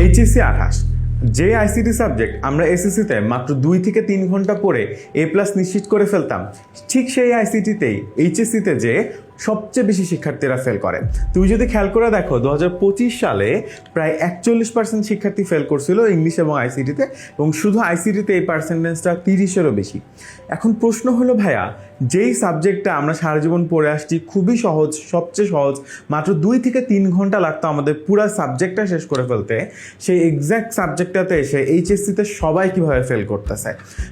HSC 28 যে ICT subject আমরা এসএসসিতে মাত্র 2 থেকে 3 ঘন্টা পড়ে A+ নিশ্চিত করে ফেলতাম, ঠিক সেই আইসিটিতেই এইচএসসিতে যে সবচেয়ে বেশি শিক্ষার্থীরা ফেল করে। তুমি যদি খেয়াল করে দেখো 2025 সালে প্রায় 41% শিক্ষার্থী ফেল করছিল ইংলিশ এবং আইসিটিতে, এবং শুধু আইসিটিতে এই পার্সেন্টেজটা 30-এরও বেশি। এখন প্রশ্ন হলো ভাইয়া, যেই সাবজেক্টটা আমরা সারা জীবন পড়ে আসছি, খুবই সহজ, সবচেয়ে সহজ, মাত্র 2 থেকে 3 ঘন্টা লাগতো আমাদের পুরো সাবজেক্টটা শেষ করে ফেলতে, সেই এক্স্যাক্ট সাবজেক্টটাতে এসে এইচএসসিতে সবাই কীভাবে ফেল করতেছে।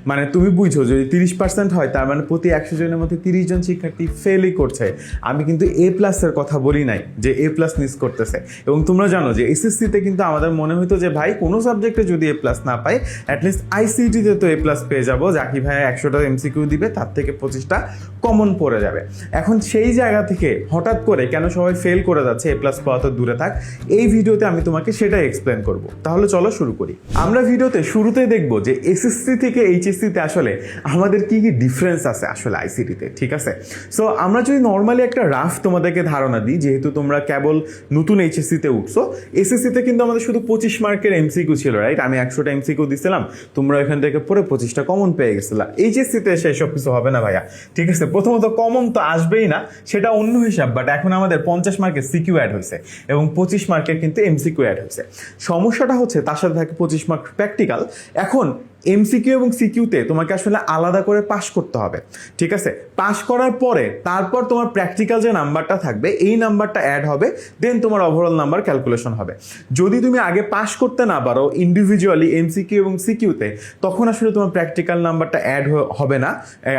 মানে তুমি বুঝো, যদি 30% হয় তার মানে প্রতি 100 জনের মধ্যে 30 জন শিক্ষার্থী ফেলই করছে। আমি কিন্তু A+-এর কথা বলি নাই যে A+ মিস করতেছে। এবং তোমরা জানো যে এসএসসিতে কিন্তু আমাদের মনে হতো যে ভাই কোনো সাবজেক্টে যদি A+ না পাই, অ্যাটলিস্ট আইসিটিতে তো A+ পেয়ে যাবো, জাকি ভাই 100টা এমসিকিউ দিবে, তার থেকে 25টা কমন পড়ে যাবে। এখন সেই জায়গা থেকে হঠাৎ করে কেন সবাই ফেল করে যাচ্ছে, A+ পাওয়া তো দূরে থাক, এই ভিডিওতে আমি তোমাকে সেটাই এক্সপ্লেন করব। তাহলে চলো শুরু করি। আমরা ভিডিওতে শুরুতেই দেখব যে এসএসসি থেকে এইচএসসিতে আসলে আমাদের কি কি ডিফারেন্স আছে আসলে আইসিটিতে, ঠিক আছে? সো আমরা যদি নর্মালি একটা রাফ তোমাদেরকে ধারণা দিই, যেহেতু তোমরা কেবল নতুন এইচএসসিতে উঠছো, এসএসসিতে কিন্তু আমাদের শুধু 25 মার্কের এমসিকিউ ছিল, রাইট? আমি 100টা এমসিকিউ দিছিলাম, তোমরা এখান থেকে পরে 25টা কমন পেয়ে গেছিলা। এইচএসসিতে এসে এসব কিছু হবে না ভাইয়া, ঠিক আছে? প্রথমত কমন তো আসবেই না, সেটা অন্য হিসাব, বাট এখন আমাদের 50 মার্কের সিকিউ অ্যাড হয়েছে এবং 25 মার্কের কিন্তু এমসিকিউ অ্যাড হয়েছে। সমস্যাটা হচ্ছে তার সাথে থাকে 25 মার্ক প্র্যাকটিক্যাল। এখন এমসিকিউ এবং সিকিউতে তোমাকে আসলে আলাদা করে পাস করতে হবে, ঠিক আছে? পাস করার পরে তারপর তোমার প্র্যাকটিক্যাল যে নাম্বারটা থাকবে, এই নাম্বারটা অ্যাড হবে, দেন তোমার ওভারঅল নাম্বার ক্যালকুলেশন হবে। যদি তুমি আগে পাস করতে না পারো ইন্ডিভিজুয়ালি এমসিকিউ এবং সিকিউতে, তখন আসলে তোমার প্র্যাকটিক্যাল নাম্বারটা অ্যাড হবে না,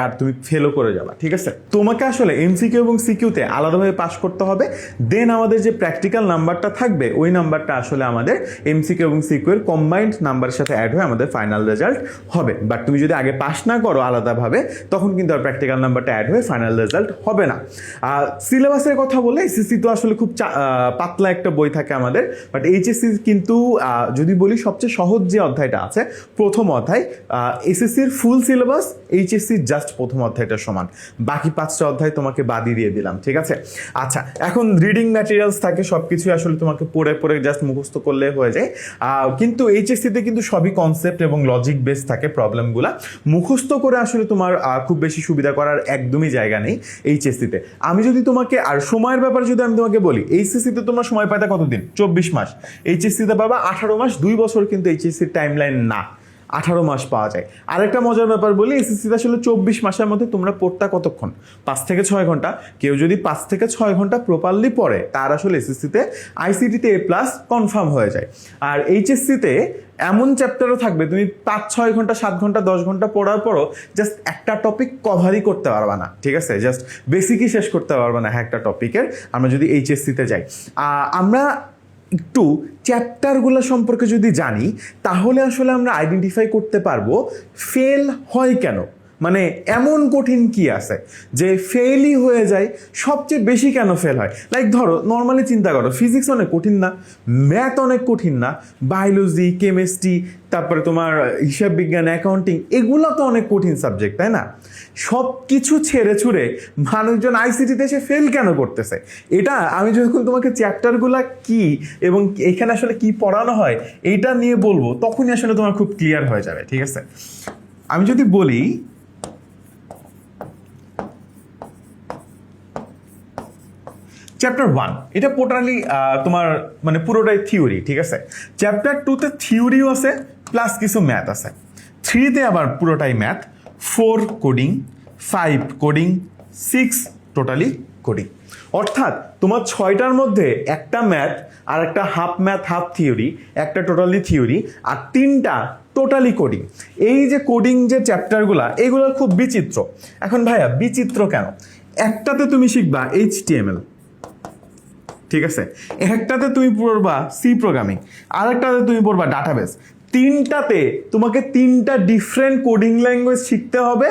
আর তুমি ফেলও করে যাবা, ঠিক আছে? তোমাকে আসলে এমসিকিউ এবং সিকিউতে আলাদাভাবে পাস করতে হবে, দেন আমাদের যে প্র্যাকটিক্যাল নাম্বারটা থাকবে, ওই নাম্বারটা আসলে আমাদের এমসিকিউ এবং সিকিউ এর কম্বাইন্ড নাম্বারের সাথে অ্যাড হয়ে আমাদের ফাইনাল রেজাল্ট হবে। বাট তুমি যদি আগে পাস না করো আলাদাভাবে, তখন কিন্তু আর প্র্যাকটিক্যাল নাম্বারটা অ্যাড হয়ে ফাইনাল রেজাল্ট হবে না। সিলেবাসের কথা বলে এসএসসি তো আসলে খুব পাতলা একটা বই থাকে আমাদের, বাট এইচএসসি কিন্তু যদি বলি সবচেয়ে সহজ যে অধ্যায়টা আছে, প্রথম অধ্যায়, এসএসসির ফুল সিলেবাস এইচএসসির জাস্ট প্রথম অধ্যায়টা সমান, বাকি 5টা অধ্যায় তোমাকে বাদই দিয়ে দিলাম, ঠিক আছে? আচ্ছা, এখন রিডিং ম্যাটেরিয়ালস থাকে, সব কিছুই আসলে তোমাকে পড়ে পড়ে জাস্ট মুখস্থ করলে হয়ে যায়, কিন্তু এইচএসসিতে কিন্তু সবই কনসেপ্ট এবং লজিক বেস থাকে। প্রবলেমগুলা মুখস্থ করে আসলে তোমার খুব বেশি সুবিধা করার একদমই জায়গা নেই এইচএসসিতে। আমি যদি তোমাকে আর সময়ের ব্যাপারে যদি আমি তোমাকে বলি, এইচএসসিতে তোমরা সময় পাইতে কতদিন? 24 মাস। এইচএসসিতে পাবা 18 মাস, 2 বছর কিন্তু এইচএসসির টাইম লাইন না, 18 মাস পাওয়া যায়। আরেকটা মজার ব্যাপার বলি, এসএসসিতে আসলে 24 মাসের মধ্যে তোমরা পড়তা কতক্ষণ? 5 থেকে 6 ঘন্টা। কেউ যদি 5 থেকে 6 ঘন্টা প্রপারলি পড়ে, তার আসলে এসএসসিতে আইসিটিতে A+ কনফার্ম হয়ে যায়। আর এইচএসসিতে এমন চ্যাপ্টারও থাকবে, তুমি 5-6 ঘন্টা, 7 ঘন্টা, 10 ঘন্টা পড়ার পরও জাস্ট একটা টপিক কভারই করতে পারবা না, ঠিক আছে? জাস্ট বেসিকই শেষ করতে পারবা না একটা টপিকের। আমরা যদি এইচএসসিতে যাই, আমরা একটু চ্যাপ্টারগুলো সম্পর্কে যদি জানি, তাহলে আসলে আমরা আইডেন্টিফাই করতে পারবো ফেল হয় কেন, মানে এমন কঠিন কি আছে যে ফেলই হয়ে যায়, সবচেয়ে বেশি কেন ফেল হয়। লাইক ধরো নর্মালি চিন্তা করো, ফিজিক্স অনেক কঠিন না, ম্যাথ অনেক কঠিন না, বায়োলজি, কেমিস্ট্রি, তারপরে তোমার হিসাব বিজ্ঞান, অ্যাকাউন্টিং, এগুলো তো অনেক কঠিন সাবজেক্ট, তাই না? সব কিছু ছেড়ে ছুড়ে মানুষজন আইসিটিতে এসে ফেল কেন করতেছে? এটা আমি যখন তোমাকে চ্যাপ্টারগুলো কি এবং এখানে আসলে কি পড়ানো হয় এইটা নিয়ে বলবো, তখনই আসলে তোমার খুব ক্লিয়ার হয়ে যাবে, ঠিক আছে? আমি যদি বলি চ্যাপ্টার 1, এটা টোটালি তোমার মানে পুরোটাই থিওরি, ঠিক আছে? চ্যাপ্টার 2তে থিওরিও আছে প্লাস কিছু ম্যাথ আছে। 3তে আবার পুরোটাই math, 4 coding, 5 coding, 6 totally coding. অর্থাৎ তোমার 6টার মধ্যে একটা ম্যাথ, আর একটা হাফ ম্যাথ হাফ থিওরি, একটা টোটালি থিওরি, আর 3টা টোটালি কোডিং। এই যে কোডিং যে চ্যাপ্টারগুলা, এগুলো খুব বিচিত্র। এখন ভাইয়া বিচিত্র কেন? একটাতে তুমি শিখবা HTML, ঠিক আছে? একটাতে তুমি পড়বা সি প্রোগ্রামিং, আরেকটাতে তুমি পড়বা ডাটাবেস। 3টাতে তোমাকে 3টা ডিফারেন্ট কোডিং ল্যাঙ্গুয়েজ শিখতে হবে,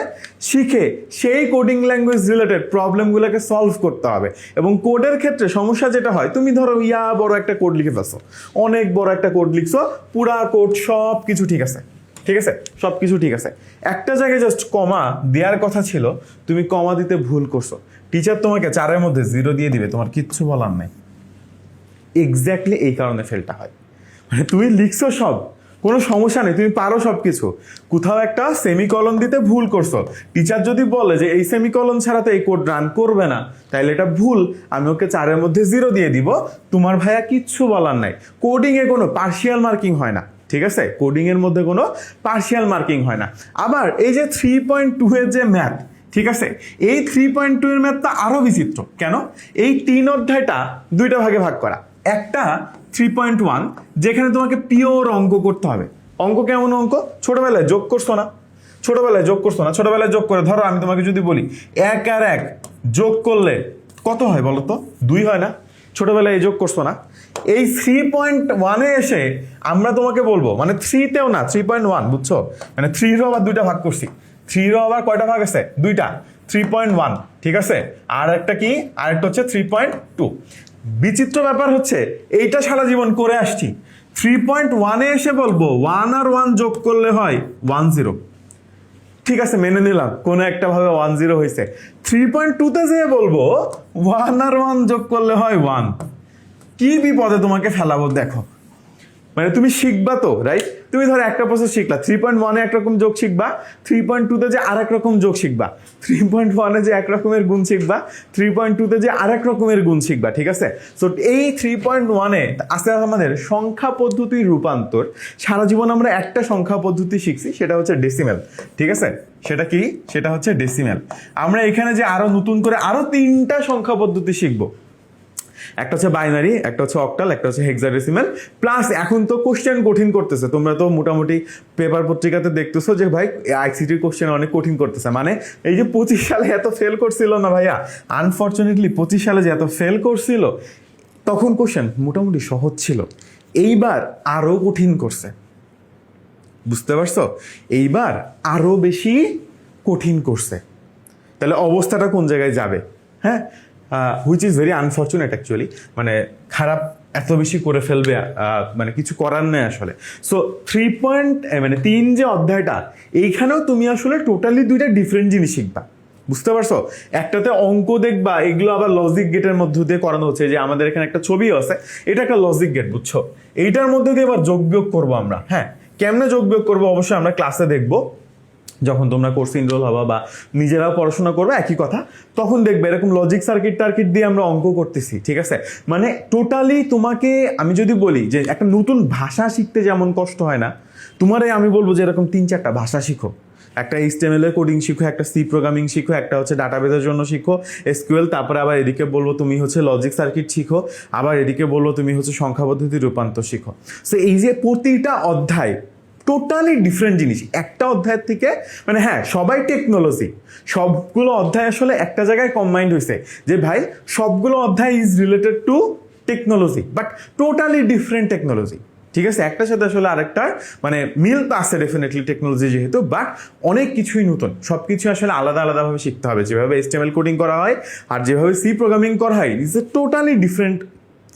শিখে সেই কোডিং ল্যাঙ্গুয়েজ রিলেটেড প্রবলেমগুলোকে সলভ করতে হবে। এবং কোডের ক্ষেত্রে সমস্যা যেটা হয়, তুমি ধরো বড় একটা কোড লিখে ফেলছো, অনেক বড় একটা কোড লিখছো, পুরা কোড সব কিছু ঠিক আছে, ঠিক আছে? সব কিছু ঠিক আছে, একটা জায়গায় জাস্ট কমা দেওয়ার কথা ছিল, তুমি কমা দিতে ভুল করছো, টিচার তোমাকে 4-এর মধ্যে 0 দিয়ে দিবে, তোমার কিচ্ছু বলার নাই। এক্স্যাক্টলি এই কারণে ফেলটা হয়। মানে তুমি লিখছো সব, কোনো সমস্যা নেই, তুমি পারো সব কিছু, কোথাও একটা সেমিকলন দিতে ভুল করছো, টিচার যদি বলে যে এই সেমিকলন ছাড়া তো এই কোড রান করবে না, তাইলে এটা ভুল, আমি ওকে 4-এর মধ্যে 0 দিয়ে দিব, তোমার ভাইয়া কিচ্ছু বলার নাই। কোডিংয়ে কোনো পার্শিয়াল মার্কিং হয় না, ঠিক আছে, কোডিং এর মধ্যে কোনো পার্শিয়াল মার্কিং হয় না। আবার এই যে 3.2 এর যে ম্যাথ, ঠিক আছে, এই 3.2 এর ম্যাথটা আরো বিচিত্র। কেন? এই 3 অধ্যায়টা 2টা ভাগে ভাগ করা। একটা 3.1 যেখানে তোমাকে পিওর অঙ্ক করতে হবে। অঙ্ক কেমন অঙ্ক? ছোটবেলায় যোগ করছো না, ছোটবেলায় যোগ করে ধরো আমি তোমাকে যদি বলি 1 আর 1 যোগ করলে কত হয় বলো তো? 2 হয় না? ছোটবেলায় এই যোগ করছো না? এই 3.1-এ এসে আমরা তোমাকে বলবো, মানে 3-তেও না, 3.1, বুঝছো, মানে 3-রও আবার 2টা ভাগ করছি, 3-রও আবার কয়টা ভাগ আছে? 2টা, 3.1, ঠিক আছে, আর একটা কি, আরেকটা হচ্ছে 3.2। বিচিত্র ব্যাপার হচ্ছে এইটা সারা জীবন করে আসছি, 3.1-এ এসে বলবো 1 আর 1 যোগ করলে হয় 10, ঠিক আছে, মেনে নিলাম কোনো একটা ভাবে 10 হয়েছে। 3.2-তে যেয়ে বলবো 1 আর 1 যোগ করলে হয় 1। কি বিপদে তোমাকে ফেলাবো দেখো। মানে তুমি শিখবা তো, রাইট? তুমি ধরো একটা প্রসেস শিখলা, 3.1-এ একরকম যোগ শিখবা, 3.2-তে যে আরেক রকম যোগ শিখবা, 3.1-এ যে এক রকমের গুণ শিখবা, 3.2-তে যে আরেক রকমের গুণ শিখবা, ঠিক আছে। সো এই 3.1-এ আছে আমাদের সংখ্যা পদ্ধতির রূপান্তর। সারা জীবন আমরা একটা সংখ্যা পদ্ধতি শিখছি, সেটা হচ্ছে ডেসিমেল, ঠিক আছে। সেটা কি? সেটা হচ্ছে ডেসিমেল। আমরা এখানে যে আরো নতুন করে আরো 3টা সংখ্যা পদ্ধতি শিখবো। একটা হচ্ছে বাইনারি, একটা হচ্ছে অক্টাল, একটা হচ্ছে হেক্সাডেসিমাল, প্লাস এখন তো কোশ্চেন কঠিন করতেছে। তোমরা তো মোটামুটি পেপার পত্রিকাতে দেখতেছো যে ভাই আইসিটির কোশ্চেন অনেক কঠিন করতেছে। মানে এই যে 25 সালে এত ফেল করছিল না ভাইয়া, আনফরচুনেটলি 25 সালে যে এত ফেল করছিল, তখন কোশ্চেন মোটামুটি সহজ ছিল, এইবার আরো কঠিন করছে, বুঝতে পারছো? এইবার আরো বেশি কঠিন করছে। তাহলে অবস্থাটা কোন জায়গায় যাবে? হ্যাঁ, which is very unfortunate actually. মানে খারাপ এত বেশি করে ফেলবে, মানে কিছু করার নেই আসলে। সো 3 যে অধ্যায়টা, এইখানেও তুমি আসলে টোটালি 2টা ডিফারেন্ট জিনিস শিখবা, বুঝতে পারছো? একটাতে অঙ্ক দেখবা, এগুলো আবার লজিক গেটের মধ্য দিয়ে করানো হচ্ছে। যে আমাদের এখানে একটা ছবি আছে, এটা একটা লজিক গেট, বুঝছো? এইটার মধ্যে দিয়ে আবার যোগ বিয়োগ করবো আমরা। হ্যাঁ, কেমনে যোগ বিয়োগ করবো অবশ্যই আমরা ক্লাসে দেখবো, যখন তোমরা কোর্সে ইনরোল হবা বা নিজেরাও পড়াশোনা করবে, একই কথা। তখন দেখবে এরকম লজিক সার্কিট টার্কিট দিয়ে আমরা অঙ্ক করতেছি, ঠিক আছে। মানে টোটালি তোমাকে আমি যদি বলি যে একটা নতুন ভাষা শিখতে যেমন কষ্ট হয় না, তোমারে আমি বলবো যে এরকম 3-4টা ভাষা শিখো। একটা HTML এর কোডিং শিখো, একটা সি প্রোগ্রামিং শিখো, একটা হচ্ছে ডাটাবেসের জন্য শিখো SQL, তারপরে আবার এদিকে বলবো তুমি হচ্ছে লজিক সার্কিট শিখো, আবার এদিকে বলবো তুমি হচ্ছে সংখ্যা পদ্ধতি রূপান্তর শিখো। সো এই যে প্রতিটা অধ্যায় টোটালি ডিফারেন্ট জিনিস একটা অধ্যায়ের থেকে। মানে হ্যাঁ, সবাই টেকনোলজি, সবগুলো অধ্যায় আসলে একটা জায়গায় কম্বাইন্ড হয়েছে যে ভাই সবগুলো অধ্যায় is related to technology, but totally different technology, ঠিক আছে। একটার সাথে আসলে আরেকটার মানে মিল তো আছে ডেফিনেটলি টেকনোলজি যেহেতু, বাট অনেক কিছুই নতুন, সব কিছু আসলে আলাদা আলাদাভাবে শিখতে হবে। যেভাবে HTML কোডিং করা হয় আর যেভাবে সি প্রোগ্রামিং করা হয়, is a totally different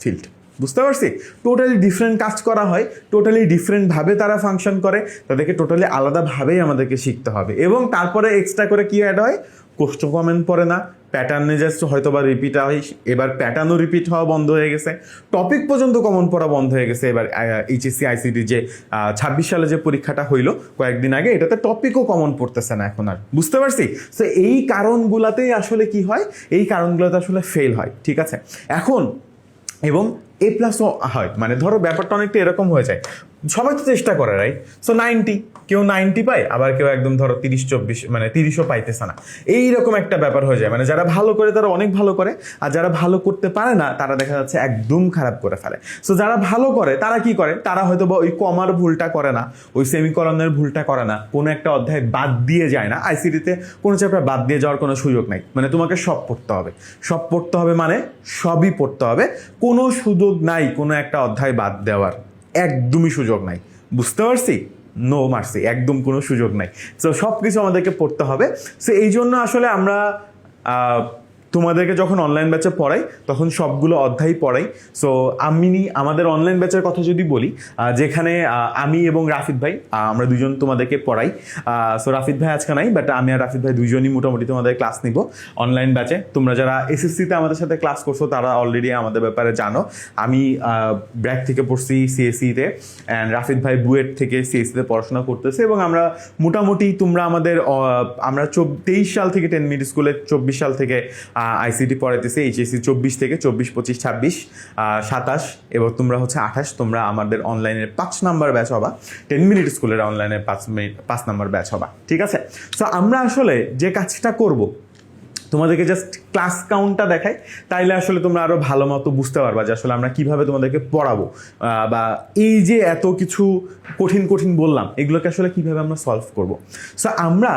field, বুঝতে পারছি? টোটালি ডিফারেন্ট কাজ করা হয়, টোটালি ডিফারেন্টভাবে তারা ফাংশন করে, তাদেরকে টোটালি আলাদাভাবেই আমাদেরকে শিখতে হবে। এবং তারপরে এক্সট্রা করে কি অ্যাড হয়? কোশ্চেন কমেন্ট পড়ে না, প্যাটার্নে জাস্ট হয়তো বা রিপিট হয়, এবার প্যাটার্নও রিপিট হওয়া বন্ধ হয়ে গেছে, টপিক পর্যন্ত কমন পড়া বন্ধ হয়ে গেছে। এবার HSC ICT যে 26 সালে যে পরীক্ষাটা হইলো কয়েকদিন আগে, এটাতে টপিকও কমন পড়তেছে না এখন আর, বুঝতে পারছি? সো এই কারণগুলোতেই আসলে কি হয়, এই কারণগুলোতে আসলে ফেল হয়, ঠিক আছে। এখন এবং A+ও হয়, মানে ধরো ব্যাপারটা অনেকটা এরকম হয়ে যায়, সবাই তো চেষ্টা করে, রাইট? সো 90, কেউ 90 পায়, আবার কেউ একদম ধরো 30-40 মানে 30ও পাইতেছে না, এইরকম একটা ব্যাপার হয়ে যায়। মানে যারা ভালো করে তারা অনেক ভালো করে, আর যারা ভালো করতে পারে না তারা দেখা যাচ্ছে একদম খারাপ করে ফেলে। সো যারা ভালো করে তারা কি করে, তারা হয়তো বা ওই কমার ভুলটা করে না, ওই সেমিকলনের ভুলটা করে না, কোনো একটা অধ্যায় বাদ দিয়ে যায় না। আইসিটিতে কোনো চ্যাপ্টার বাদ দিয়ে যাওয়ার কোনো সুযোগ নাই, মানে তোমাকে সব পড়তে হবে, সব পড়তে হবে, মানে সবই পড়তে হবে, কোনো সুযোগ নাই কোনো একটা অধ্যায় বাদ দেওয়ার, একদমই সুযোগ নাই, বুঝতে পারছি? নো মার্সি, একদম কোনো সুযোগ নাই। সো সব কিছু আমাদেরকে পড়তে হবে। সো এই জন্য আসলে আমরা তোমাদেরকে যখন অনলাইন ব্যাচে পড়াই তখন সবগুলো অধ্যায় পড়াই। সো আমাদের অনলাইন ব্যাচের কথা যদি বলি, যেখানে আমি এবং রাফিদ ভাই আমরা দুজন তোমাদেরকে পড়াই। সো রাফিদ ভাই আজকে নাই, বাট আমি আর রাফিদ ভাই দুজনই মোটামুটি তোমাদের ক্লাস নিব অনলাইন ব্যাচে। তোমরা যারা এসএসসিতে আমাদের সাথে ক্লাস করছো তারা অলরেডি আমাদের ব্যাপারে জানো। আমি ব্র্যাক থেকে পড়ছি সিএসসিতে, অ্যান্ড রাফিদ ভাই বুয়েট থেকে সিএসসিতে পড়াশোনা করতেছে। এবং আমরা মোটামুটি তোমরা আমরা 23 সাল থেকে 10 মিনিট স্কুলে, 24 সাল থেকে আইসিটি পড়াইতেছে, এইচএসসি 24 থেকে 24, 25, 26, 27 এবং তোমরা হচ্ছে 28। তোমরা আমাদের অনলাইনের 5 নাম্বার ব্যাচ হবা, 10 মিনিট স্কুলের অনলাইনের 5 নাম্বার ব্যাচ হবা, ঠিক আছে? সো আমরা আসলে যে কাজটা করব, তোমাদেরকে জাস্ট ক্লাস কাউন্টটা দেখাই, তাইলে আসলে তোমরা আরও ভালো মতো বুঝতে পারবা যে আসলে আমরা কীভাবে তোমাদেরকে পড়াবো, বা এই যে এত কিছু কঠিন কঠিন বললাম এগুলোকে আসলে কীভাবে আমরা সলভ করব। সো আমরা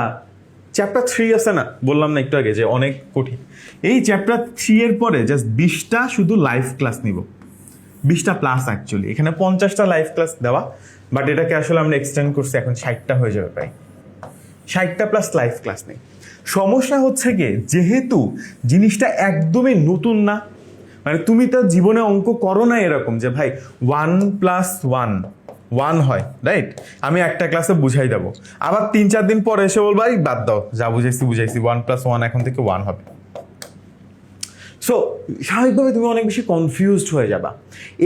চ্যাপ্টার 3 আছে না, বললাম না একটু আগে যে অনেক কঠিন, এই চ্যাপ্টার 3 এর পরে জাস্ট 20টা শুধু লাইভ ক্লাস নিব, 20টা প্লাস অ্যাকচুয়ালি এখানে 50টা লাইভ ক্লাস দেওয়া, বাট এটাকে আসলে আমরা এক্সটেন্ড করছি, এখন 60টা হয়ে যাবে প্রায়। 60টা প্লাস লাইভ ক্লাস নেই। সমস্যা হচ্ছে কি, যেহেতু জিনিসটা একদমই নতুন না, মানে তুমি তো জীবনে অঙ্ক করো না এরকম যে ভাই 1 + 1 হয়, রাইট? আমি একটা ক্লাসে বুঝাই দেবো, আবার 3-4 দিন পরে এসে বলবো এই বাদ দাও, যা বুঝাইছি 1 + 1 এখন থেকে 1 হবে। সো স্বাভাবিকভাবে তুমি অনেক বেশি কনফিউজড হয়ে যাবা।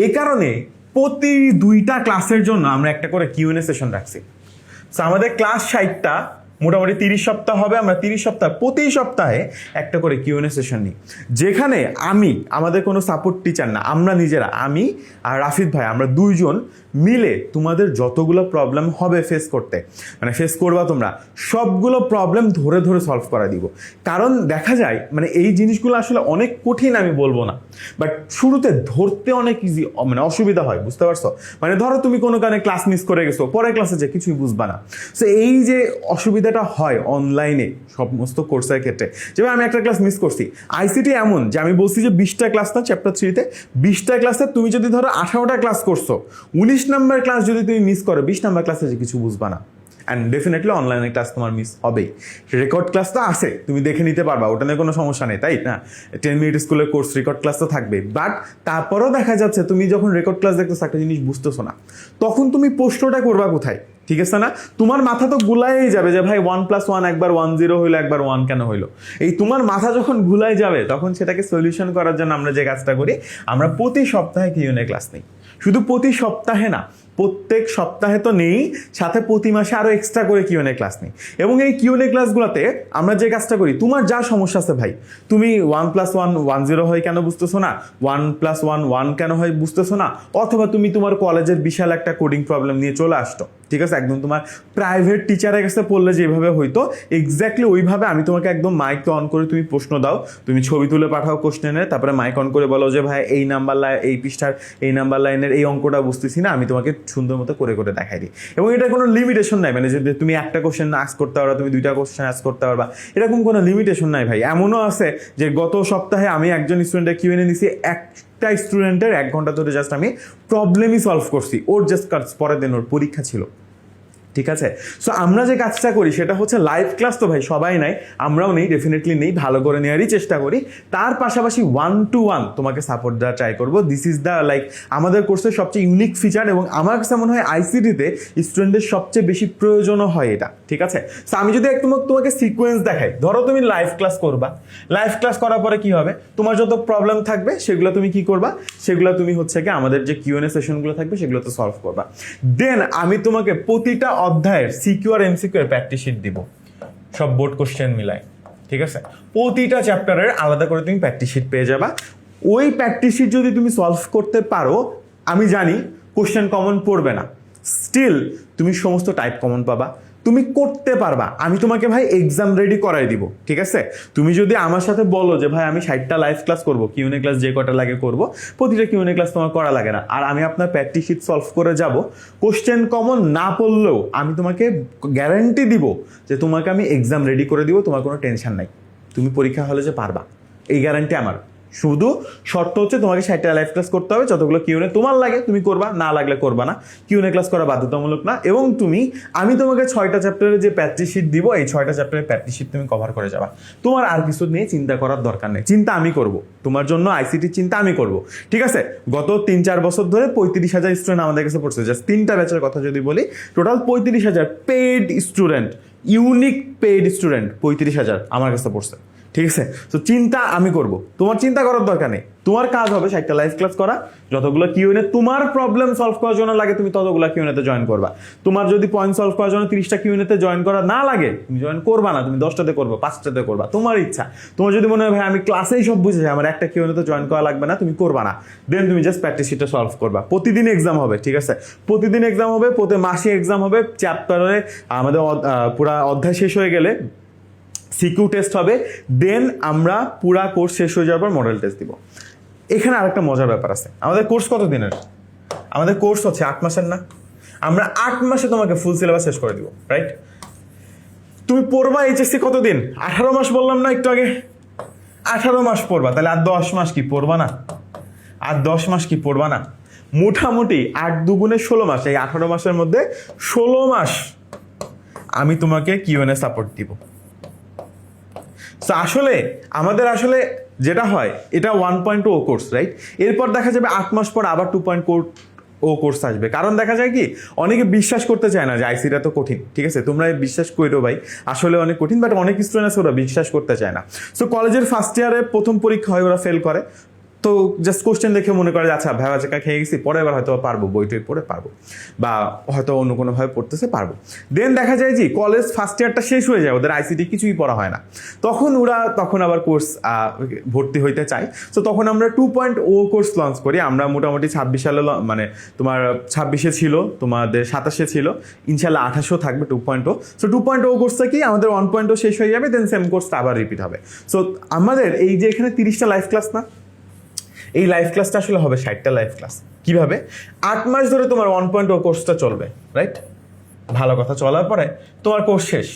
এই কারণে প্রতি 2টা ক্লাসের জন্য আমরা একটা করে কিউএনএ সেশন রাখছি। সো আমাদের ক্লাস 60টা, মোটামুটি 30 সপ্তাহ হবে। আমরা 30 সপ্তাহ, প্রতি সপ্তাহে একটা করে কিউএনএ সেশন নিই, যেখানে আমাদের কোনো সাপোর্ট টিচার না, আমরা নিজেরা, আমি আর রাফিদ ভাই, আমরা দুইজন মিলে তোমাদের যতগুলো প্রবলেম হবে ফেস করবা তোমরা, সবগুলো প্রবলেম ধরে ধরে সলভ করা দিব। কারণ দেখা যায় মানে এই জিনিসগুলো আসলে অনেক কঠিন আমি বলবো না, বাট শুরুতে ধরতে অনেক ইজি, মানে অসুবিধা হয়, বুঝতে পারছো? মানে ধরো তুমি কোনো কারণে ক্লাস মিস করে গেছো, পরের ক্লাসে যে কিছুই বুঝবা না। সো এই যে অসুবিধাটা হয় অনলাইনে সমস্ত কোর্সের ক্ষেত্রে, যেমন আমি একটা ক্লাস মিস করছি, আইসিটি এমন যে আমি বলছি যে 20টা ক্লাস না চ্যাপ্টার 3-তে, 20টা ক্লাসে তুমি যদি ধরো 18টা ক্লাস করছো, 19 নাম্বার ক্লাস যদি তুমি মিস করো, 20 নাম্বার ক্লাসে যে কিছু বুঝবা না। অ্যান্ড ডেফিনেটলি অনলাইনে ক্লাস তোমার মিস হবেই। রেকর্ড ক্লাস তো আছে, তুমি দেখে নিতে পারবা, ওটা নিয়ে কোনো সমস্যা নেই, তাই না? 10 মিনিট স্কুলের কোর্স রেকর্ড ক্লাস তো থাকবে। বাট তারপরেও দেখা যাচ্ছে তুমি যখন রেকর্ড ক্লাস দেখতেছো একটা জিনিস বুঝতেছো না, তখন তুমি প্রশ্নটা করবা কোথায়? ঠিক আছে না? তোমার মাথা তো গুলাই যাবে যে ভাই 1 + 1 একবার 10 হইলো, একবার 1 কেন হইলো। এই তোমার মাথা যখন গুলাই যাবে, তখন সেটাকে সলিউশন করার জন্য আমরা যে কাজটা করি, আমরা প্রতি সপ্তাহে কিউএনএ ক্লাস নিই। শুধু প্রতি সপ্তাহে না, প্রত্যেক সপ্তাহে তো নেই, সাথে প্রতি মাসে আরো এক্সট্রা করে কিউএনএ ক্লাস নেই। এবং এই কিউএনএ ক্লাসগুলোতে আমরা যে কাজটা করি, তোমার যা সমস্যা আছে ভাই, তুমি 1 + 1 10 হয় কেন বুঝতেছো না, 1 + 1 1 কেন হয় বুঝতেছো না, অথবা তুমি তোমার কলেজের বিশাল একটা কোডিং প্রবলেম নিয়ে চলে আসতো, ঠিক আছে, একদম তোমার প্রাইভেট টিচারের কাছে পড়লে যেভাবে হইতো এক্স্যাক্টলি ওইভাবে আমি তোমাকে একদম মাইক অন করে তুমি প্রশ্ন দাও, তুমি ছবি তুলে পাঠাও কোশ্চেনের, তারপরে মাইক অন করে বলো যে ভাই এই নাম্বার লাইন, এই পৃষ্ঠার এই নাম্বার লাইনের এই অঙ্কটা বুঝতেছি না, আমি তোমাকে সুন্দর মতো করে করে দেখাই দিই। এবং এটা কোনো লিমিটেশন নাই, মানে যে তুমি একটা কোশ্চেন আস্ক করতে পারবা, তুমি 2টা কোশ্চেন আস্ক করতে পারবা, এরকম কোনো লিমিটেশন নাই ভাই। এমনও আছে যে গত সপ্তাহে আমি একজন স্টুডেন্টের কিউএনএ নিছি, একটা স্টুডেন্টের 1 ঘন্টা ধরে জাস্ট আমি প্রবলেমই সলভ করছি, ওর জাস্ট পরের দিন ওর পরীক্ষা ছিল, ঠিক আছে? সো আমরা যে কাজটা করি সেটা হচ্ছে লাইভ ক্লাস তো ভাই সবাই নাই, আমরাও নেই, ডেফিনেটলি নেই, ভালো করে নেওয়ারই চেষ্টা করি। তার পাশাপাশি 1-to-1 তোমাকে সাপোর্ট দেওয়ার ট্রাই করবো। দিস ইজ দ্য আমাদের কোর্সের সবচেয়ে ইউনিক ফিচার, এবং আমার কাছে মনে হয় আইসিটিতে স্টুডেন্টদের সবচেয়ে বেশি প্রয়োজনও হয় এটা, ঠিক আছে? সো আমি যদি একদম তোমাকে সিকোয়েন্স দেখাই, ধরো তুমি লাইভ ক্লাস করবা, লাইভ ক্লাস করার পরে কি হবে, তোমার যত প্রবলেম থাকবে সেগুলো তুমি কি করবা, সেগুলো তুমি হচ্ছে কি আমাদের যে কিউএনএ সেশনগুলো থাকবে সেগুলো তো সলভ করবা। দেন আমি তোমাকে প্রতিটা অধ্যায়ের সিকিউ আর এমসিকিউ এর প্র্যাকটিস শিট দিব, সব বোর্ড কোশ্চেন মিলায়, ঠিক আছে? প্রতিটা চ্যাপ্টারের আলাদা করে তুমি প্র্যাকটিস শিট পেয়ে যাবা। ওই প্র্যাকটিস শিট যদি তুমি সলভ করতে পারো, আমি জানি কোশ্চেন কমন পড়বে না, স্টিল তুমি সমস্ত টাইপ কমন পাবা, তুমি করতে পারবা। আমি তোমাকে ভাই এক্সাম রেডি করাই দিব, ঠিক আছে? তুমি যদি আমার সাথে বলো যে ভাই আমি 60টা লাইভ ক্লাস করবো, কিউএনএ ক্লাস যে কটা লাগে করবো, প্রতিটা কিউএনএ ক্লাস তোমার করা লাগে না, আর আমি আপনার প্র্যাকটিস শিট সলভ করে যাব, কোশ্চেন কমন না পড়লেও আমি তোমাকে গ্যারান্টি দিব যে তোমাকে আমি এক্সাম রেডি করে দিব, তোমার কোনো টেনশন নাই, তুমি পরীক্ষা হলে যে পারবা, এই গ্যারান্টি আমার, শুধু শর্ত হচ্ছে তোমাকে 60টা লাইভ ক্লাস করতে হবে, যতগুলো কিউএনএ তোমার লাগে তুমি করবা, না লাগলে করবা না। কিউএনএ ক্লাস করা বাধ্যতামূলক না। এবং আমি তোমাকে 6টা চ্যাপ্টারের যে প্র্যাকটিস শিট দিব, এই 6টা চ্যাপ্টারের প্র্যাকটিস শিট তুমি কভার করে যাবা। তোমার আর কিছু নিয়ে চিন্তা করার দরকার নেই, চিন্তা আমি করব তোমার জন্য, আইসিটির চিন্তা আমি করব, ঠিক আছে? গত 3-4 বছর ধরে 35,000 স্টুডেন্ট আমাদের কাছে পড়ছে, জাস্ট 3টা ব্যাচের কথা যদি বলি, total 35,000 paid student, unique paid student 35,000 আমার কাছে পড়ছে, ঠিক আছে? তো চিন্তা আমি করব, তোমার চিন্তা করার দরকার নেই। তোমার কাজ হবে 60টা লাইভ ক্লাস করা, যতগুলো কিউএনএ তোমার প্রবলেম সলভ করার জন্য লাগে তুমি ততগুলো কিউএনএতে জয়েন করবা। তোমার যদি পয়েন্ট সলভ করার জন্য 30টা কিউএনএতে জয়েন করা না লাগে, তুমি জয়েন করবা না, তুমি 10টাতে করবা, 5টাতে করবা, তোমার ইচ্ছা। তোমার যদি মনে হয় ভাই আমি ক্লাসেই সব বুঝেছি, আমার একটা কিউএনএতে জয়েন করা লাগবে না, তুমি করবা না, দেন তুমি জাস্ট প্র্যাকটিস শিটটা সলভ করবা। প্রতিদিন এক্সাম হবে, ঠিক আছে? প্রতিদিন এক্সাম হবে, প্রতি মাসে এক্সাম হবে। চ্যাপ্টারে আমাদের পুরা অধ্যায় শেষ হয়ে গেলে সিকিউ টেস্ট হবে, দেন আমরা পুরা কোর্স শেষ হয়ে যাওয়ার পর মডেল টেস্ট দিব। এখানে আরেকটা মজার ব্যাপার আছে, আমাদের কোর্স কত দিনের? আমাদের কোর্স হচ্ছে 8 মাসের না? আমরা 8 মাসে তোমাকে ফুল সিলেবাস শেষ করে দিব, রাইট? তুমি পড়বা এইচএসসি কতদিন? 18 মাস বললাম না একটু আগে? 18 মাস পড়বা, তাহলে আর 10 মাস কি পড়বা না? আর 10 মাস কি পড়বা না? মোটামুটি 8 দুগুণে 16 মাস, এই 18 মাসের মধ্যে 16 মাস আমি তোমাকে কিউএনএ সাপোর্ট দিব। তো আসলে আমাদের যেটা হয়, এটা 1.0 কোর্স, রাইট? এরপর দেখা যাবে 8 মাস পর আবার 2.0 কোর্স আসবে। কারণ দেখা যায় কি, অনেকে বিশ্বাস করতে চায় না যে আইসিটা তো কঠিন, ঠিক আছে? তোমরা বিশ্বাস করো ভাই, আসলে অনেক কঠিন, বাট অনেক স্টুডেন্ট আছে ওরা বিশ্বাস করতে চায় না। সো কলেজের ফার্স্ট ইয়ারে প্রথম পরীক্ষা হয়, ওরা ফেল করে, তো জাস্ট কোশ্চেন দেখে মনে করে আচ্ছা ভেবা চাকা খেয়ে গেছি, পরে এবার হয়তো পারবো, বই টই পড়ে পারবো, বা হয়তো অন্য কোনোভাবে পড়তেছে পারবো। দেন দেখা যায় যে কলেজ ফার্স্ট ইয়ারটা শেষ হয়ে যায়, ওদের আইসিটি কিছুই পড়া হয় না, তখন আবার কোর্স ভর্তি হইতে চায়। তো তখন আমরা 2.0 কোর্স লঞ্চ করি। আমরা মোটামুটি 26 সালে, মানে তোমার 26-এ ছিল, তোমাদের 27-এ ছিল, ইনশাল্লাহ 28-এও থাকবে 2.0। সো 2.0 কোর্সটা কি, আমাদের 1.0 শেষ হয়ে যাবে, দেন সেম কোর্সটা আবার রিপিট হবে। সো আমাদের এই যে এখানে 30টা লাইভ ক্লাস না, এই লাইভ ক্লাসটা আসলে হবে 60টা লাইভ ক্লাস। কিভাবে? 8 মাস ধরে তোমার 1.0 কোর্সটা চলবে, রাইট? ভালো কথা, চলার পরে তোমার কোর্স শেষ।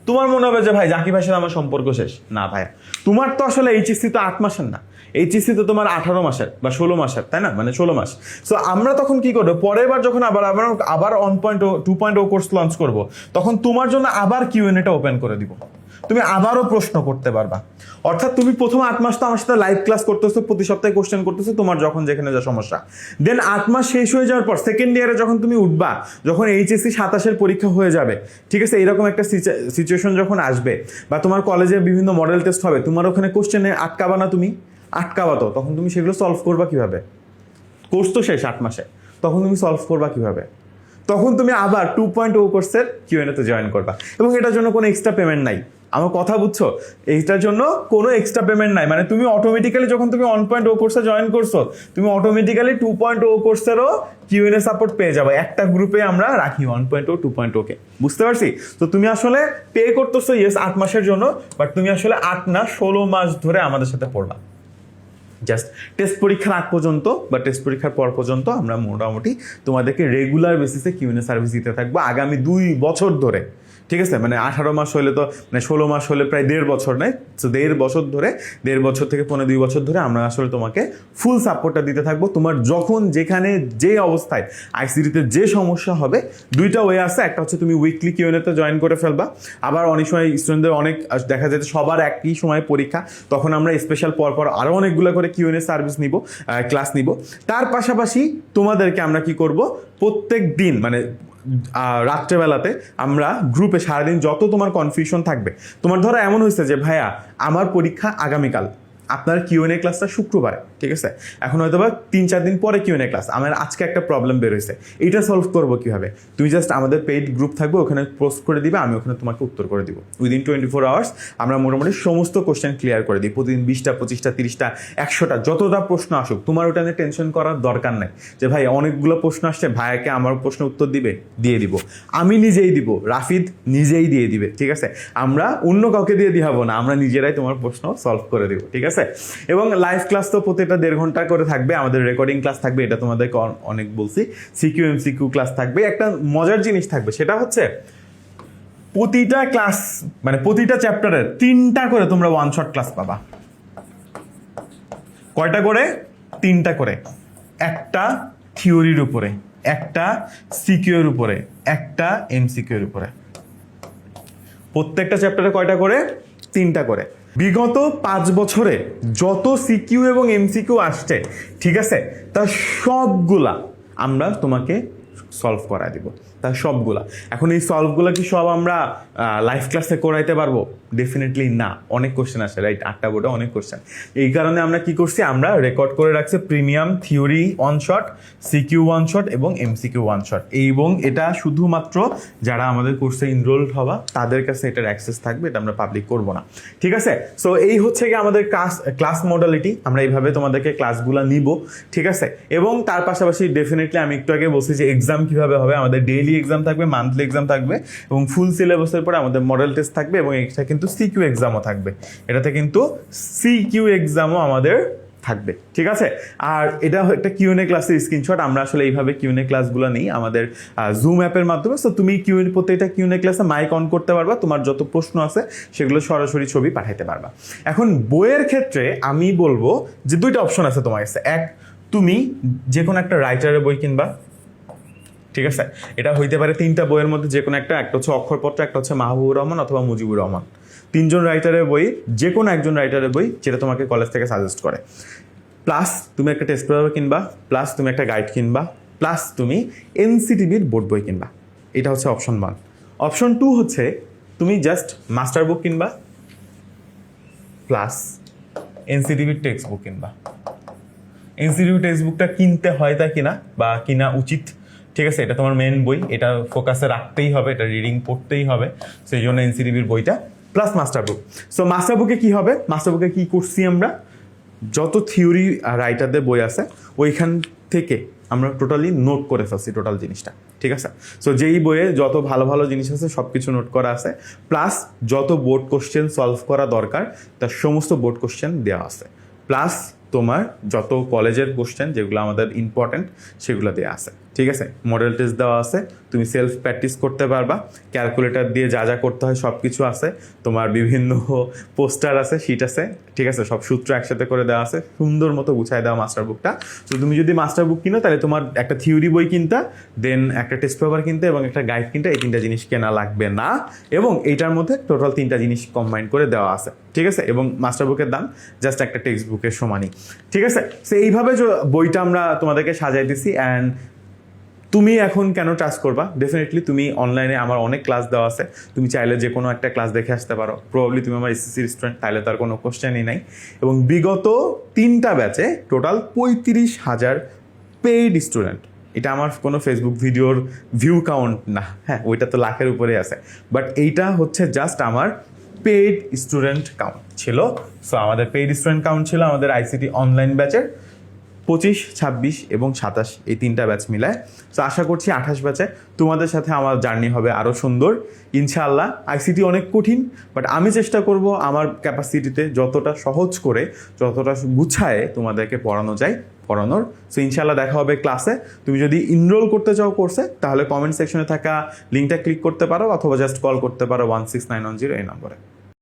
তোমার মনে হবে যে ভাই জাকির ভাইয়ের সাথে আমার সম্পর্ক শেষ। না ভাইয়া, তোমার তো আসলে এইচএসসি তো 8 মাসের না, এইচএসসি তো তোমার 18 মাসের বা 16 মাসের, তাই না? মানে 16 মাস। সো আমরা তখন কি করবো, পরের বার যখন আবার 2.0 কোর্স লঞ্চ করবো, তখন তোমার জন্য আবার কিউএনএটা ওপেন করে দিব, তুমি আবারও প্রশ্ন করতে পারবা। অর্থাৎ তুমি প্রথম 8 মাস তো আমার সাথে লাইভ ক্লাস করতেছো, প্রতি সপ্তাহে কোশ্চেন করতেছো, তোমার যখন যেখানে যা সমস্যা। দেন 8 মাস শেষ হয়ে যাওয়ার পর সেকেন্ড ইয়ারে যখন তুমি উঠবা, যখন এইচএসসি 27-এর পরীক্ষা হয়ে যাবে, ঠিক আছে, এরকম একটা সিচুয়েশন যখন আসবে, বা তোমার কলেজে বিভিন্ন মডেল টেস্ট হবে, তোমার ওখানে কোশ্চেনে আটকাবা না, তুমি আটকাবা তো, তখন তুমি সেগুলো সলভ করবা কিভাবে? কোর্স তো শেষ 8 মাসে, তখন তুমি সলভ করবা কিভাবে? তখন তুমি আবার 2.0 কোর্সের কিউএনএতে জয়েন করবা, এবং এটার জন্য কোনো এক্সট্রা পেমেন্ট নাই। আমার কথা বুঝছো? এইটার জন্য কোনো এক্সট্রা পেমেন্ট নাই, মানে তুমি অটোমেটিক্যালি যখন তুমি 1.0 কোর্সে জয়েন করছো, তুমি অটোমেটিক্যালি 2.0 কোর্সেরও কিউএনএ সাপোর্ট পেয়ে যাবে। একটা গ্রুপে আমরা রাখি 1.0 2.0 কে, বুঝতে পারছি? তো তুমি আসলে পে করতেছো ইয়েস 8 মাসের জন্য, বাট তুমি আসলে 8 না 16 মাস ধরে আমাদের সাথে পড়বা। জাস্ট টেস্ট পরীক্ষার আগ পর্যন্ত বা টেস্ট পরীক্ষার পর পর্যন্ত আমরা মোটামুটি তোমাদেরকে রেগুলার বেসিসে কিউএনএ সার্ভিস দিতে থাকবো আগামী 2 বছর ধরে, ঠিক আছে? মানে 18 মাস হলে তো, মানে 16 মাস হলে প্রায় 1.5 বছর নেই, তো 1.5 বছর ধরে, 1.5 বছর থেকে 2 বছর ধরে আমরা আসলে তোমাকে ফুল সাপোর্টটা দিতে থাকবো। তোমার যখন যেখানে যে অবস্থায় আইসিটিতে যে সমস্যা হবে, 2টা ওয়ে আছে। একটা হচ্ছে তুমি উইকলি কিউএনএতে জয়েন করে ফেলবা, আবার অনেক সময় স্টুডেন্টদের অনেক দেখা যায় সবার একই সময় পরীক্ষা, তখন আমরা স্পেশাল পরপর আরও অনেকগুলো করে কিউএনএ সার্ভিস নিব, ক্লাস নিব। তার পাশাপাশি তোমাদেরকে আমরা কি করব, প্রত্যেক দিন মানে রাত্রেবেলাতে আমরা গ্রুপে সারাদিন যত তোমার কনফিউশন থাকবে, তোমার ধরো এমন হয়েছে যে ভাইয়া আমার পরীক্ষা আগামীকাল, আপনার কিউএনএ ক্লাসটা শুক্রবারে, ঠিক আছে, এখন হয়তো বা 3-4 দিন পরে কিউএনএ ক্লাস, আমার আজকে একটা প্রবলেম বের হয়েছে, এইটা সলভ করবো কীভাবে? তুমি জাস্ট আমাদের পেইড গ্রুপ থাকবে, ওখানে পোস্ট করে দিবে, আমি ওখানে তোমাকে উত্তর করে দিব। উইদিন 24 আওয়ার্স আমরা মোটামুটি সমস্ত কোশ্চেন ক্লিয়ার করে দিই। প্রতিদিন 20টা 25টা 30টা 100টা যতটা প্রশ্ন আসুক, তোমার ওটা নিয়ে টেনশন করার দরকার নেই যে ভাই অনেকগুলো প্রশ্ন আসছে, ভাইয়াকে আমার প্রশ্ন উত্তর দিবে, দিয়ে দিব, আমি নিজেই দিব, রাফিদ নিজেই দিয়ে দিবে, ঠিক আছে? আমরা অন্য কাউকে দিয়ে দিহাবো না, আমরা নিজেরাই তোমার প্রশ্ন সলভ করে দিব, ঠিক আছে? এবং লাইভ ক্লাস তো প্রতিটা 1.5 ঘন্টা করে থাকবে, আমাদের রেকর্ডিং ক্লাস থাকবে, এটা তোমাদেরকে অনেক বলছি। সিকিউ এমসিকিউ ক্লাস থাকবে। একটা মজার জিনিস থাকবে, সেটা হচ্ছে প্রতিটা ক্লাস মানে প্রতিটা চ্যাপ্টারের 3টা করে তোমরা ওয়ান শট ক্লাস পাবা। কয়টা করে? 3টা করে। একটা থিওরির উপরে, একটা সিকিউ এর উপরে, একটা এমসিকিউ এর উপরে। প্রত্যেকটা চ্যাপ্টারে কয়টা করে? 3টা করে। বিগত 5 বছরে যত সিকিউ এবং এমসিকিউ আসছে, ঠিক আছে, তা সবগুলা আমরা তোমাকে সলভ করায় দিব, তার সবগুলা। এখন এই সলভগুলা কি সব আমরা লাইভ ক্লাসে করাইতে পারবো? ডেফিনেটলি না, অনেক কোশ্চেন আসে, রাইট? 8টা বোর্ডে অনেক কোশ্চেন। এই কারণে আমরা কি করছি, আমরা রেকর্ড করে রাখছি premium theory 1 shot, CQ 1 shot এবং এমসিকিউ 1 শট। এবং এটা শুধুমাত্র যারা আমাদের কোর্সে ইনরোলড হওয়া তাদের কাছে এটার অ্যাক্সেস থাকবে, এটা আমরা পাবলিক করব না, ঠিক আছে? সো এই হচ্ছে কি আমাদের ক্লাস মডালিটি, আমরা এইভাবে তোমাদেরকে ক্লাসগুলো নিব, ঠিক আছে? এবং তার পাশাপাশি ডেফিনেটলি আমি একটু আগে বলছি যে এক্সাম কিভাবে হবে, আমাদের ডেইলি এক্সাম থাকবে, মান্থলি এক্সাম থাকবে, এবং ফুল সিলেবাসের পরে আমাদের মডেল টেস্ট থাকবে, এবং এটা কিন্তু সিকিউ এক্সামও থাকবে, এটাতে কিন্তু সিকিউ এক্সামও আমাদের থাকবে, ঠিক আছে? আর এটা একটা কিউএনএ ক্লাসের স্ক্রিনশট। আমরা আসলে এইভাবে কিউএনএ ক্লাসগুলো নিই আমাদের জুম অ্যাপের মাধ্যমে। সো তুমি প্রত্যেকটা কিউএনএ ক্লাসে মাইক অন করতে পারবা, তোমার যত প্রশ্ন আছে সেগুলো সরাসরি ছবি পাঠাইতে পারবা। এখন বইয়ের ক্ষেত্রে আমি বলবো যে 2টা অপশন আছে তোমার কাছে। এক, তুমি যে কোনো একটা রাইটারের বই কিনবা, ঠিক আছে? এটা হইতে পারে 3টা বইয়ের মধ্যে যে কোনো একটা হচ্ছে অক্ষরপত্র, একটা হচ্ছে মাহবুবুর রহমান অথবা মুজিবুর রহমান। 3জন রাইটারের বই, যে কোনো একজন রাইটারের বই যেটা তোমাকে কলেজ থেকে সাজেস্ট করে। প্লাস তুমি একটা টেস্ট পেপার কিনবা, প্লাস তুমি একটা গাইড কিনবা, প্লাস তুমি এনসিটিভির বোর্ড বই কিনবা। এটা হচ্ছে অপশন 1। অপশন 2 হচ্ছে তুমি জাস্ট মাস্টার বুক কিনবা, প্লাস এনসিটিভির টেক্সট বুক কিনবা। এনসিটিভি টেক্সট বুকটা কিনতে হয় তা কিনা বা কিনা উচিত, ঠিক আছে? এটা তোমার মেন বই, এটা ফোকাসে রাখতেই হবে, এটা রিডিং পড়তেই হবে, সেই জন্য এনসিটিভির বইটা প্লাস মাস্টার বুক। সো মাস্টার বুকে কি হবে? মাস্টার বুকে কি করছি আমরা, যত থিওরি রাইটারদের বই আছে ওইখান থেকে আমরা টোটালি নোট করে ফেলছি টোটাল জিনিসটা, ঠিক আছে? সো যেই বইয়ে যত ভালো ভালো জিনিস আছে সব কিছু নোট করা আছে, প্লাস যত বোর্ড কোশ্চেন সলভ করা দরকার তার সমস্ত বোর্ড কোশ্চেন দেওয়া আছে, প্লাস তোমার যত কলেজের কোশ্চেন যেগুলো আমাদের ইম্পর্টেন্ট সেগুলো দেওয়া আছে, ঠিক আছে? মডেল টেস্ট দেওয়া আছে, তুমি সেলফ প্র্যাকটিস করতে পারবা, ক্যালকুলেটর দিয়ে যা যা করতে হয় সব কিছু আছে, তোমার বিভিন্ন পোস্টার আছে, শিট আছে, ঠিক আছে? সব সূত্র একসাথে করে দেওয়া আছে, সুন্দর মতো গুছায় দেওয়া মাস্টার বুকটা। তো তুমি যদি মাস্টার বুক কিনো তাহলে তোমার একটা থিওরি বই কিনতে, দেন একটা টেস্ট পেপার কিনতে এবং একটা গাইড কিনতে, এই 3টা জিনিস কেনা লাগবে না, এবং এইটার মধ্যে টোটাল 3টা জিনিস কম্বাইন করে দেওয়া আছে, ঠিক আছে? এবং মাস্টার বুকের দাম জাস্ট একটা টেক্সট বুকের সমানই, ঠিক আছে? সো এইভাবে বইটা আমরা তোমাদেরকে সাজাই দিছি। অ্যান্ড তুমি এখন কেন ট্রাস্ট করবা? ডেফিনেটলি তুমি অনলাইনে আমার অনেক ক্লাস দেওয়া আছে, তুমি চাইলে যে কোনো একটা ক্লাস দেখে আসতে পারো। প্রবাবলি তুমি আমার এসএসসির স্টুডেন্ট, তাহলে তার কোনো কোশ্চেনই নাই। এবং বিগত 3টা ব্যাচে টোটাল 35,000 পেইড স্টুডেন্ট। এটা আমার কোনো ফেসবুক ভিডিওর ভিউ কাউন্ট না, হ্যাঁ, ওইটা তো লাখের উপরে আছে, বাট এইটা হচ্ছে জাস্ট আমার পেইড স্টুডেন্ট কাউন্ট ছিল। সো আমাদের পেইড স্টুডেন্ট কাউন্ট ছিল আমাদের আইসিটি অনলাইন ব্যাচের 25, 26 এবং 27, এই 3টা ব্যাচ মিলায়। তো আশা করছি 28 ব্যাচে তোমাদের সাথে আমার জার্নি হবে আরও সুন্দর ইনশাআল্লাহ। আইসিটি অনেক কঠিন, বাট আমি চেষ্টা করব আমার ক্যাপাসিটিতে যতটা সহজ করে, যতটা গুছায় তোমাদেরকে পড়ানো যায় পড়ানোর। সো ইনশাআল্লাহ দেখা হবে ক্লাসে। তুমি যদি ইনরোল করতে চাও কোর্সে তাহলে কমেন্ট সেকশনে থাকা লিঙ্কটা ক্লিক করতে পারো, অথবা জাস্ট কল করতে পারো 16910 এই নম্বরে।